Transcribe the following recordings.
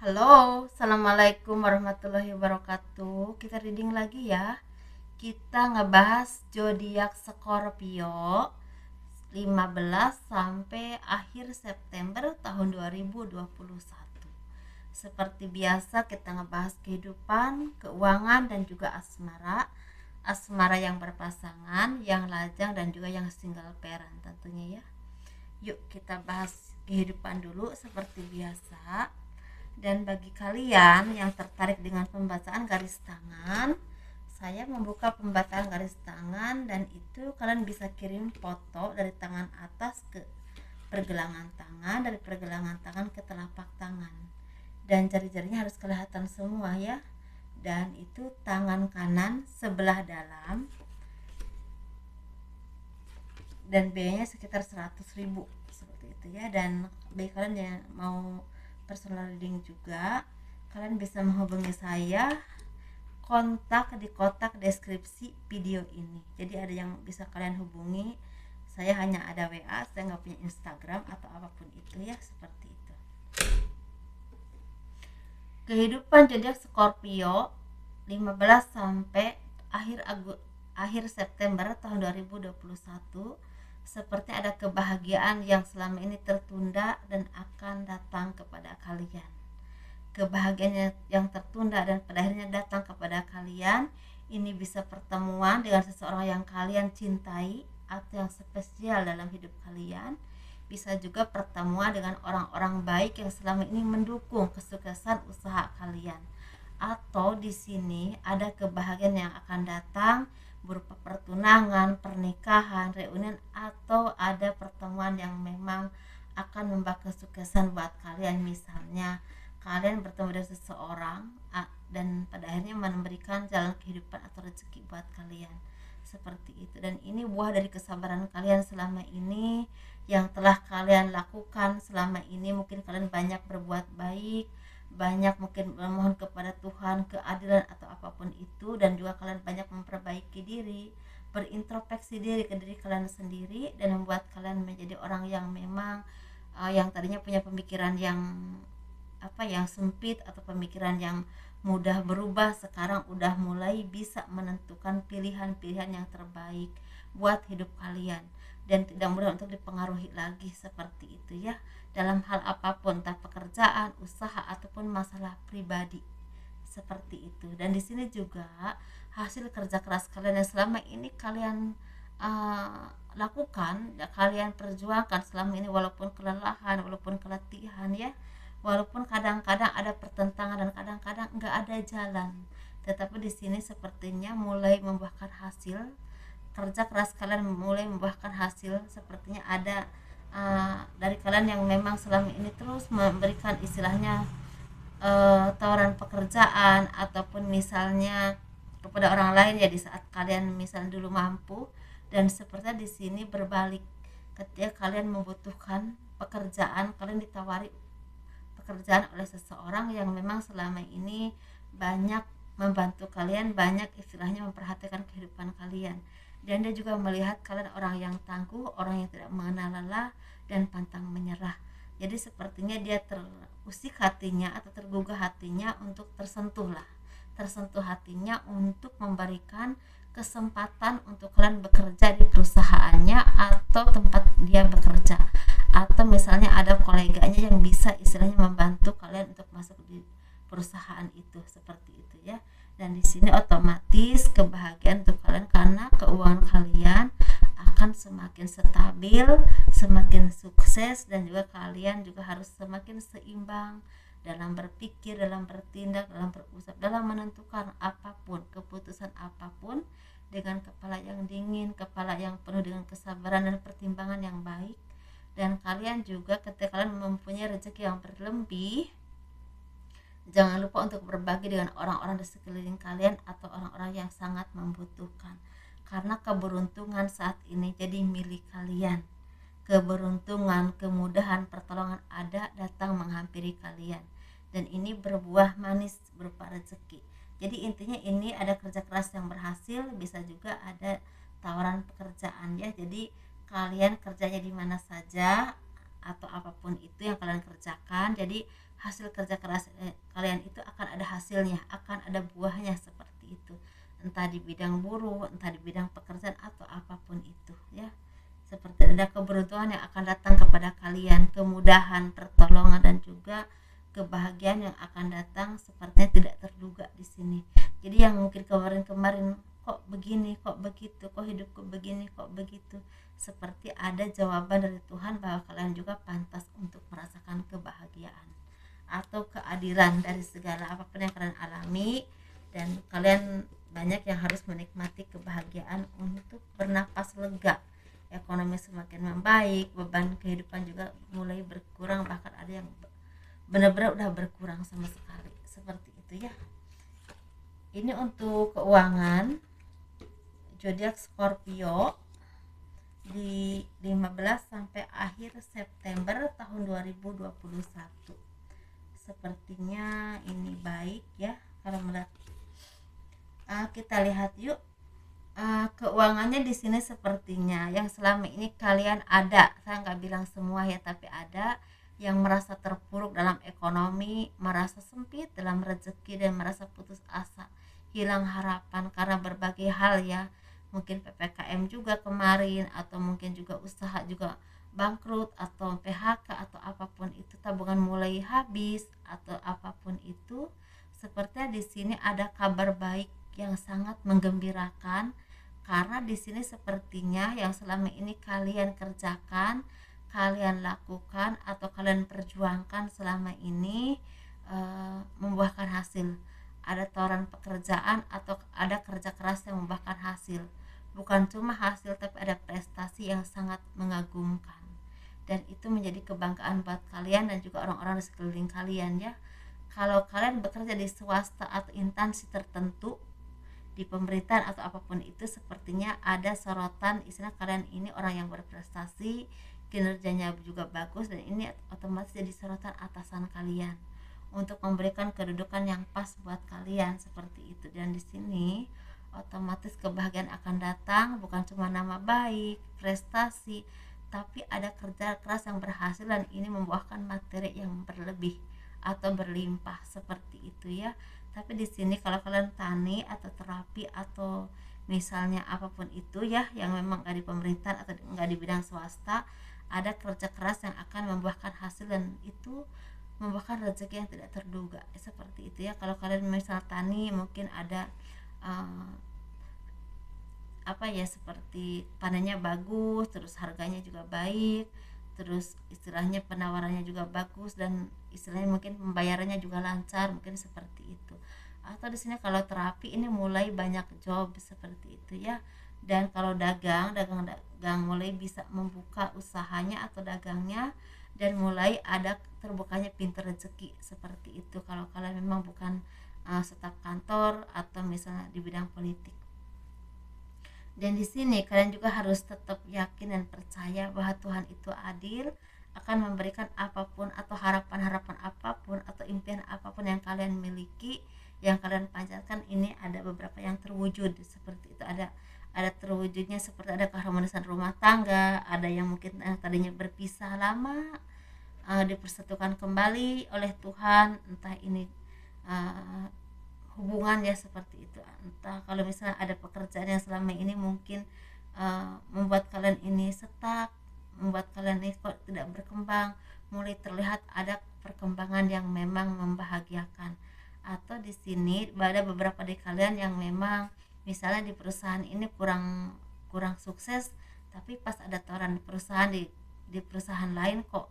Halo, assalamualaikum warahmatullahi wabarakatuh. Kita reading lagi ya. Kita ngebahas zodiak Scorpio 15 sampai akhir September tahun 2021. Seperti biasa kita ngebahas kehidupan, keuangan dan juga asmara. Asmara yang berpasangan, yang lajang dan juga yang single parent tentunya ya. Yuk kita bahas kehidupan dulu seperti biasa. Dan bagi kalian yang tertarik dengan pembacaan garis tangan, saya membuka pembacaan garis tangan dan itu kalian bisa kirim foto dari tangan atas ke pergelangan tangan, dari pergelangan tangan ke telapak tangan. Dan jari-jarinya harus kelihatan semua ya. Dan itu tangan kanan sebelah dalam dan biayanya sekitar 100.000 seperti itu ya. Dan bagi kalian yang mau personal reading juga, kalian bisa menghubungi saya, kontak di kotak deskripsi video ini. Jadi ada yang bisa kalian hubungi. Saya hanya ada WA, saya nggak punya Instagram atau apapun itu ya, seperti itu. Kehidupan zodiak Scorpio 15 sampai akhir September tahun 2021, seperti ada kebahagiaan yang selama ini tertunda dan akan datang kepada kalian. Kebahagiaan yang tertunda dan pada akhirnya datang kepada kalian ini bisa pertemuan dengan seseorang yang kalian cintai atau yang spesial dalam hidup kalian. Bisa juga pertemuan dengan orang-orang baik yang selama ini mendukung kesuksesan usaha kalian. Atau di sini ada kebahagiaan yang akan datang berupa pertunangan, pernikahan, reunian, atau ada pertemuan yang memang akan membawa kesuksesan buat kalian. Misalnya kalian bertemu dengan seseorang dan pada akhirnya memberikan jalan kehidupan atau rezeki buat kalian, seperti itu. Dan ini buah dari kesabaran kalian selama ini yang telah kalian lakukan selama ini. Mungkin kalian banyak berbuat baik, banyak mungkin memohon kepada Tuhan keadilan atau apapun itu, dan juga kalian banyak memperbaiki diri, berintrospeksi diri ke diri kalian sendiri, dan membuat kalian menjadi orang yang memang yang tadinya punya pemikiran yang sempit atau pemikiran yang mudah berubah, sekarang udah mulai bisa menentukan pilihan-pilihan yang terbaik buat hidup kalian dan tidak mudah untuk dipengaruhi lagi, seperti itu ya, dalam hal apapun, entah pekerjaan, usaha ataupun masalah pribadi, seperti itu. Dan di sini juga hasil kerja keras kalian yang selama ini kalian lakukan, kalian perjuangkan selama ini, walaupun kelelahan, walaupun keletihan ya, walaupun kadang-kadang ada pertentangan dan kadang-kadang nggak ada jalan, tetapi di sini sepertinya mulai membuahkan hasil. Kerja keras kalian mulai membuahkan hasil. Sepertinya ada dari kalian yang memang selama ini terus memberikan istilahnya tawaran pekerjaan ataupun misalnya kepada orang lain ya, di saat kalian misalnya dulu mampu, dan sepertinya di sini berbalik, ketika kalian membutuhkan pekerjaan, kalian ditawari pekerjaan oleh seseorang yang memang selama ini banyak membantu kalian, banyak istilahnya memperhatikan kehidupan kalian, dan dia juga melihat kalian orang yang tangguh, orang yang tidak mengenal lelah dan pantang menyerah. Jadi sepertinya dia terusik hatinya atau tergugah hatinya untuk tersentuh hatinya untuk memberikan kesempatan untuk kalian bekerja di perusahaannya atau tempat dia bekerja, atau misalnya ada koleganya yang bisa istilahnya membantu kalian untuk masuk di perusahaan itu, seperti itu ya. Dan di sini otomatis kebahagiaan untuk kalian karena keuangan kalian akan semakin stabil, semakin sukses, dan juga kalian juga harus semakin seimbang dalam berpikir, dalam bertindak, dalam berusaha, dalam menentukan apapun, keputusan apapun dengan kepala yang dingin, kepala yang penuh dengan kesabaran dan pertimbangan yang baik. Dan kalian juga ketika kalian mempunyai rezeki yang berlebih, jangan lupa untuk berbagi dengan orang-orang di sekeliling kalian atau orang-orang yang sangat membutuhkan, karena keberuntungan saat ini jadi milik kalian. Keberuntungan, kemudahan, pertolongan ada datang menghampiri kalian, dan ini berbuah manis berupa rezeki. Jadi intinya ini ada kerja keras yang berhasil, bisa juga ada tawaran pekerjaan ya. Jadi kalian kerjanya di mana saja atau apapun itu yang kalian kerjakan, jadi hasil kerja keras kalian itu akan ada hasilnya, akan ada buahnya seperti itu, entah di bidang buruh, entah di bidang pekerjaan atau apapun itu ya. Seperti ada keberuntungan yang akan datang kepada kalian, kemudahan, pertolongan dan juga kebahagiaan yang akan datang sepertinya tidak terduga di sini. Jadi yang mungkin kemarin-kemarin kok begini, kok begitu, kok hidupku begini, kok begitu, seperti ada jawaban dari Tuhan bahwa kalian juga pantas untuk merasakan kebahagiaan atau keadilan dari segala apapun yang kalian alami, dan kalian banyak yang harus menikmati kebahagiaan untuk bernapas lega. Ekonomi semakin membaik, beban kehidupan juga mulai berkurang, bahkan ada yang benar-benar udah berkurang sama sekali, seperti itu ya. Ini untuk keuangan zodiak Scorpio di 15 sampai akhir September tahun 2021. Sepertinya ini baik ya kalau melihat. Kita lihat yuk. Keuangannya di sini sepertinya yang selama ini kalian ada, saya nggak bilang semua ya, tapi ada yang merasa terpuruk dalam ekonomi, merasa sempit dalam rezeki dan merasa putus asa, hilang harapan karena berbagai hal ya. Mungkin PPKM juga kemarin, atau mungkin juga usaha juga bangkrut atau PHK atau apapun itu, tabungan mulai habis atau apapun itu. Sepertinya di sini ada kabar baik yang sangat menggembirakan, karena di sini sepertinya yang selama ini kalian kerjakan, kalian lakukan atau kalian perjuangkan selama ini membuahkan hasil. Ada tawaran pekerjaan atau ada kerja keras yang membuahkan hasil. Bukan cuma hasil, tapi ada prestasi yang sangat mengagumkan. Dan itu menjadi kebanggaan buat kalian dan juga orang-orang di sekeliling kalian ya. Kalau kalian bekerja di swasta atau instansi tertentu, di pemerintahan atau apapun itu, sepertinya ada sorotan, istilah kalian ini orang yang berprestasi, kinerjanya juga bagus, dan ini otomatis jadi sorotan atasan kalian untuk memberikan kedudukan yang pas buat kalian, seperti itu. Dan di sini otomatis kebahagiaan akan datang, bukan cuma nama baik, prestasi, tapi ada kerja keras yang berhasil dan ini membuahkan materi yang berlebih atau berlimpah, seperti itu ya. Tapi di sini kalau kalian tani atau terapi atau misalnya apapun itu ya, yang memang nggak di pemerintahan atau nggak di bidang swasta, ada kerja keras yang akan membuahkan hasil dan itu membuahkan rezeki yang tidak terduga, seperti itu ya. Kalau kalian misal tani, mungkin ada seperti panennya bagus, terus harganya juga baik, terus istilahnya penawarannya juga bagus, dan istilahnya mungkin pembayarannya juga lancar, mungkin seperti itu. Atau di sini kalau terapi ini mulai banyak job, seperti itu ya. Dan kalau dagang mulai bisa membuka usahanya atau dagangnya, dan mulai ada terbukanya pintu rezeki, seperti itu kalau kalian memang bukan staf kantor atau misalnya di bidang politik. Dan di sini kalian juga harus tetap yakin dan percaya bahwa Tuhan itu adil, akan memberikan apapun atau harapan-harapan apapun atau impian apapun yang kalian miliki, yang kalian panjatkan, ini ada beberapa yang terwujud, seperti itu. Ada terwujudnya, seperti ada keharmonisan rumah tangga, ada yang mungkin yang tadinya berpisah lama dipersatukan kembali oleh Tuhan, entah ini hubungan ya, seperti itu. Entah kalau misalnya ada pekerjaan yang selama ini mungkin membuat kalian ini stuck, membuat kalian ini kok tidak berkembang, mulai terlihat ada perkembangan yang memang membahagiakan. Atau di sini ada beberapa dari kalian yang memang misalnya di perusahaan ini kurang sukses, tapi pas ada tawaran di perusahaan lain kok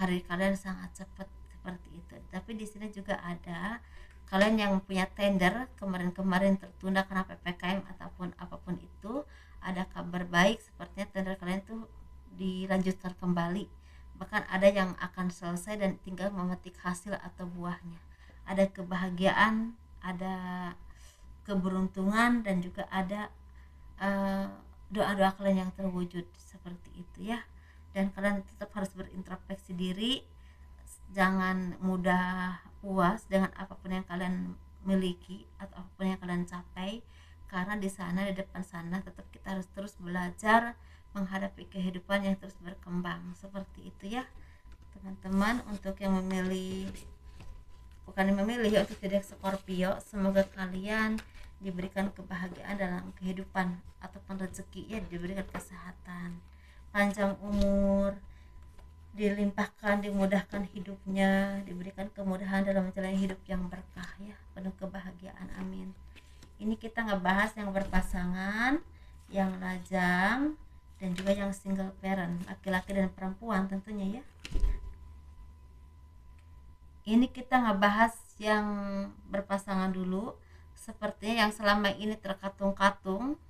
karir kalian sangat cepat, seperti itu. Tapi di sini juga ada kalian yang punya tender kemarin tertunda karena PPKM ataupun apapun itu, ada kabar baik, sepertinya tender kalian tuh dilanjutkan kembali, bahkan ada yang akan selesai dan tinggal memetik hasil atau buahnya. Ada kebahagiaan, ada keberuntungan, dan juga ada doa-doa kalian yang terwujud, seperti itu ya. Dan kalian tetap harus berintrospeksi diri, jangan mudah puas dengan apapun yang kalian miliki atau apapun yang kalian capai, karena di depan sana tetap kita harus terus belajar menghadapi kehidupan yang terus berkembang, seperti itu ya teman-teman. Untuk yang memilih bukan memilih ya, untuk zodiak Scorpio, semoga kalian diberikan kebahagiaan dalam kehidupan ataupun rezeki ya, diberikan kesehatan, panjang umur, dilimpahkan, dimudahkan hidupnya, diberikan kemudahan dalam menjalani hidup yang berkah ya, penuh kebahagiaan, amin. Ini kita ngebahas yang berpasangan, yang lajang, dan juga yang single parent, laki-laki dan perempuan tentunya ya. Ini kita ngebahas yang berpasangan dulu. Sepertinya yang selama ini terkatung-katung,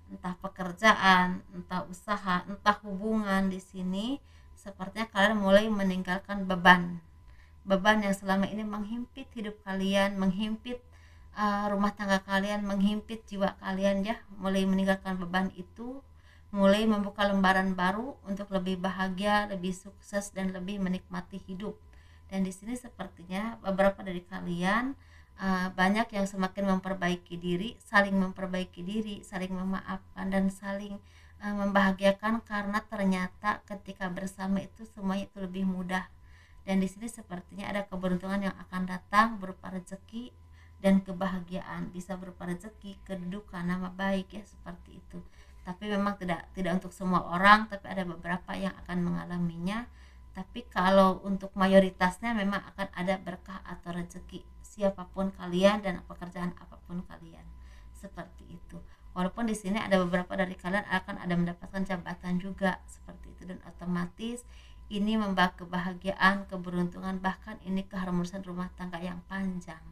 entah pekerjaan, entah usaha, entah hubungan, di sini sepertinya kalian mulai meninggalkan beban yang selama ini menghimpit hidup kalian, menghimpit rumah tangga kalian, menghimpit jiwa kalian ya, mulai meninggalkan beban itu, mulai membuka lembaran baru untuk lebih bahagia, lebih sukses, dan lebih menikmati hidup. Dan di sini sepertinya beberapa dari kalian banyak yang semakin memperbaiki diri, saling memaafkan, dan saling membahagiakan, karena ternyata ketika bersama itu semuanya itu lebih mudah. Dan di sini sepertinya ada keberuntungan yang akan datang berupa rezeki dan kebahagiaan, bisa berupa rezeki, kedudukan, nama baik ya, seperti itu. Tapi memang tidak untuk semua orang, tapi ada beberapa yang akan mengalaminya. Tapi kalau untuk mayoritasnya memang akan ada berkah atau rezeki, siapapun kalian dan pekerjaan apapun kalian, seperti itu. Walaupun di sini ada beberapa dari kalian akan ada mendapatkan jabatan juga, seperti itu, dan otomatis ini membawa kebahagiaan, keberuntungan, bahkan ini keharmonisan rumah tangga yang panjang,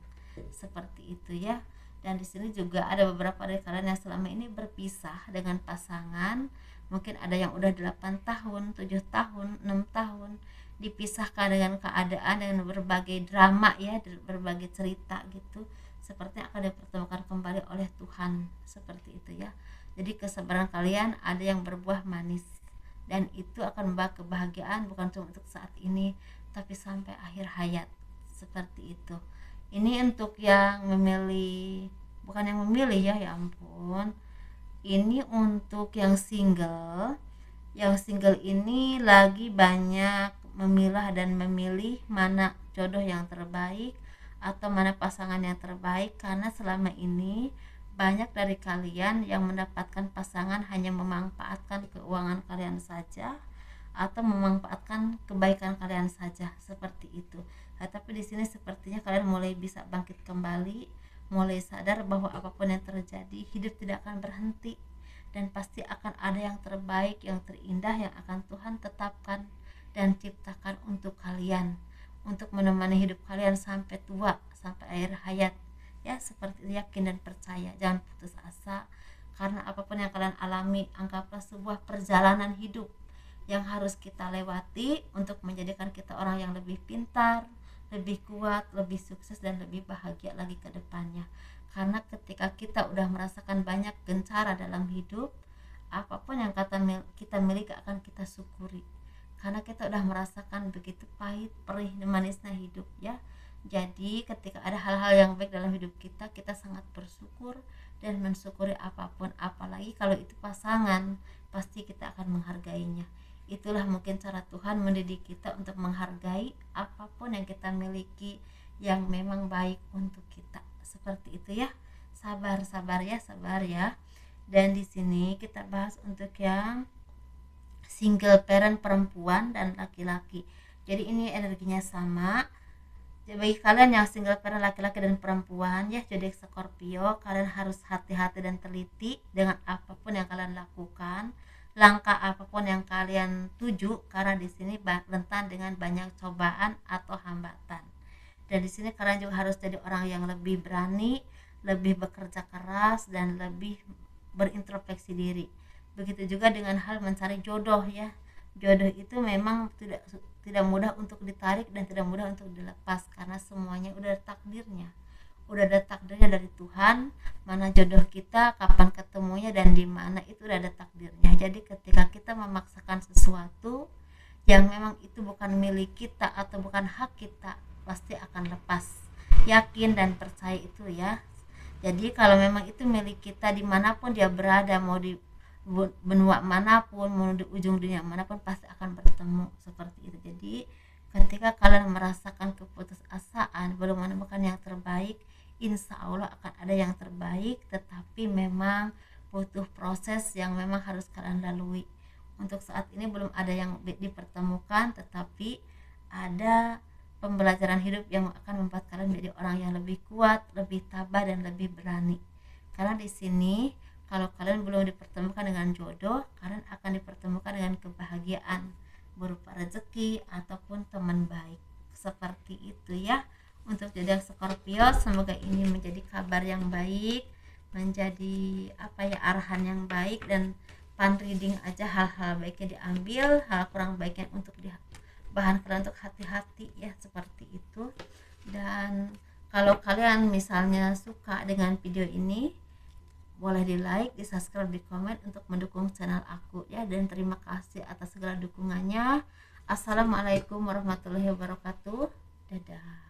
seperti itu ya. Dan di sini juga ada beberapa dari kalian yang selama ini berpisah dengan pasangan, mungkin ada yang udah 8 tahun, 7 tahun, 6 tahun, dipisahkan dengan keadaan, dengan berbagai drama ya, berbagai cerita gitu, sepertinya akan dipertemukan kembali oleh Tuhan, seperti itu ya. Jadi kesabaran kalian ada yang berbuah manis, dan itu akan membawa kebahagiaan bukan cuma untuk saat ini, tapi sampai akhir hayat, seperti itu. Ini untuk yang memilih, bukan yang memilih ya, ya ampun. Ini untuk yang single. Yang single ini lagi banyak memilah dan memilih mana jodoh yang terbaik atau mana pasangan yang terbaik, karena selama ini banyak dari kalian yang mendapatkan pasangan hanya memanfaatkan keuangan kalian saja atau memanfaatkan kebaikan kalian saja, seperti itu. Tapi di sini sepertinya kalian mulai bisa bangkit kembali, mulai sadar bahwa apapun yang terjadi, hidup tidak akan berhenti, dan pasti akan ada yang terbaik, yang terindah yang akan Tuhan tetapkan dan ciptakan untuk kalian, untuk menemani hidup kalian sampai tua, sampai akhir hayat ya, seperti itu. Yakin dan percaya, jangan putus asa, karena apapun yang kalian alami, anggaplah sebuah perjalanan hidup yang harus kita lewati untuk menjadikan kita orang yang lebih pintar, lebih kuat, lebih sukses, dan lebih bahagia lagi ke depannya. Karena ketika kita udah merasakan banyak gencara dalam hidup, apapun yang kita miliki akan kita syukuri, karena kita udah merasakan begitu pahit, perih, dan manisnya hidup ya. Jadi ketika ada hal-hal yang baik dalam hidup kita, kita sangat bersyukur dan mensyukuri apapun, apalagi kalau itu pasangan, pasti kita akan menghargainya. Itulah mungkin cara Tuhan mendidik kita untuk menghargai apapun yang kita miliki yang memang baik untuk kita, seperti itu ya. Sabar ya. Dan di sini kita bahas untuk yang single parent perempuan dan laki-laki. Jadi ini energinya sama. Jadi bagi kalian yang single parent laki-laki dan perempuan ya, zodiak Scorpio, kalian harus hati-hati dan teliti dengan apapun yang kalian lakukan, langkah apapun yang kalian tuju, karena di sini rentan dengan banyak cobaan atau hambatan. Dan di sini kalian juga harus jadi orang yang lebih berani, lebih bekerja keras, dan lebih berintrospeksi diri. Begitu juga dengan hal mencari jodoh ya. Jodoh itu memang tidak mudah untuk ditarik dan tidak mudah untuk dilepas, karena semuanya udah ada takdirnya dari Tuhan. Mana jodoh kita, kapan ketemunya, dan di mana, itu udah ada takdirnya. Jadi ketika kita memaksakan sesuatu yang memang itu bukan milik kita atau bukan hak kita, pasti akan lepas. Yakin dan percaya itu ya. Jadi kalau memang itu milik kita, dimanapun dia berada, mau di benua manapun, mau di ujung dunia manapun, pasti akan bertemu, seperti itu. Jadi Ketika kalian merasakan keputusasaan, belum menemukan yang terbaik, insya Allah akan ada yang terbaik, tetapi memang butuh proses yang memang harus kalian lalui. Untuk saat ini belum ada yang dipertemukan, tetapi ada pembelajaran hidup yang akan membuat kalian menjadi orang yang lebih kuat, lebih tabah, dan lebih berani. Karena di sini kalau kalian belum dipertemukan dengan jodoh, kalian akan dipertemukan dengan kebahagiaan berupa rezeki ataupun teman baik. Seperti itu ya. Untuk zodiak Scorpio, semoga ini menjadi kabar yang baik, menjadi arahan yang baik, dan pan reading aja hal-hal baiknya diambil, hal kurang baiknya untuk bahan kalian untuk hati-hati ya, seperti itu. Dan kalau kalian misalnya suka dengan video ini, boleh di like, di subscribe, di komen untuk mendukung channel aku ya. Dan terima kasih atas segala dukungannya. Assalamualaikum warahmatullahi wabarakatuh. Dadah.